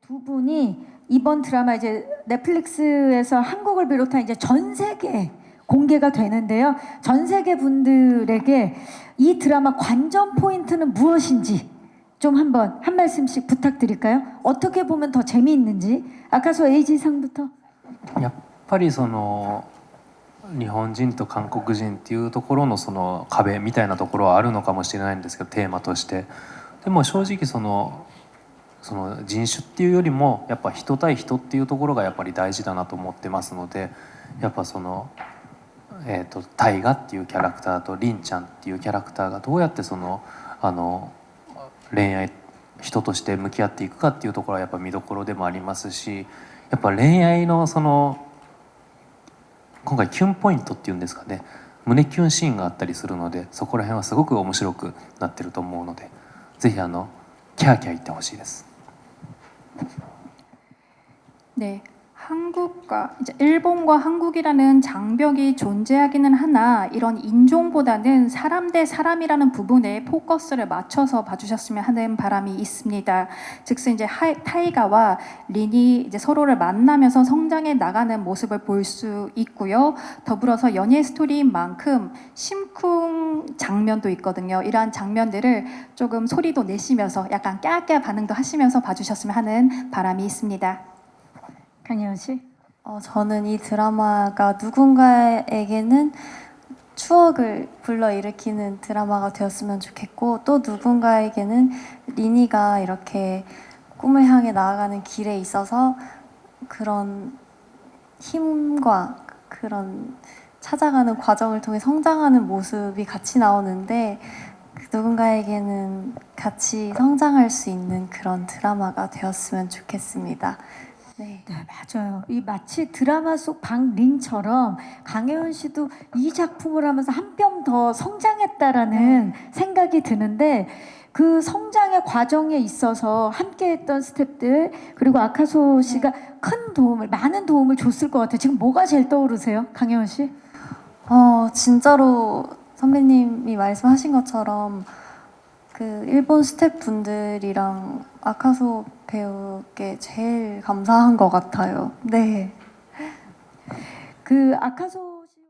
두 분이 이번 드라마 이제 넷플릭스에서 한국을 비롯한 이제 전 세계 공개가 되는데요. 전 세계 분들에게 이 드라마 관전 포인트는 무엇인지 좀 한번 한 말씀씩 부탁드릴까요? 어떻게 보면 더 재미있는지. 아카소 에이지상부터. やっぱりその日本人と韓国人っていうところのその壁みたいなところはあるのかもしれないんですけど、テーマとして。でも正直その人種っていうよりもやっぱ人対人っていうところがやっぱり大事だなと思ってますので、やっぱその大河っていうキャラクターと凛ちゃんっていうキャラクターがどうやってその恋愛人として向き合っていくかっていうところはやっぱ見どころでもありますし、やっぱ恋愛のその今回キュンポイントっていうんですかね、胸キュンシーンがあったりするので、そこら辺はすごく面白くなってると思うので、ぜひキャーキャー言ってほしいです。 네, 한국과 이제 일본과 한국이라는 장벽이 존재하기는 하나 이런 인종보다는 사람 대 사람이라는 부분에 포커스를 맞춰서 봐주셨으면 하는 바람이 있습니다. 즉슨 이제 타이가와 린이 이제 서로를 만나면서 성장해 나가는 모습을 볼 수 있고요. 더불어서 연예 스토리인 만큼 심쿵 장면도 있거든요. 이러한 장면들을 조금 소리도 내시면서 약간 깨악깨악 반응도 하시면서 봐주셨으면 하는 바람이 있습니다. 강예원 씨. 저는 이 드라마가 누군가에게는 추억을 불러일으키는 드라마가 되었으면 좋겠고, 또 누군가에게는 리니가 이렇게 꿈을 향해 나아가는 길에 있어서 그런 힘과 그런 찾아가는 과정을 통해 성장하는 모습이 같이 나오는데, 누군가에게는 같이 성장할 수 있는 그런 드라마가 되었으면 좋겠습니다. 네. 네, 맞아요. 이 마치 드라마 속 박린처럼 강혜원 씨도 이 작품을 하면서 한 뼘 더 성장했다라는 생각이 드는데, 그 성장의 과정에 있어서 함께했던 스태프들 그리고 아카소 씨가 큰 도움을, 많은 도움을 줬을 것 같아요. 지금 뭐가 제일 떠오르세요, 강혜원 씨? 진짜로 선배님이 말씀하신 것처럼 그 일본 스태프분들이랑 아카소 배우께 제일 감사한 것 같아요. 네. 그 아카소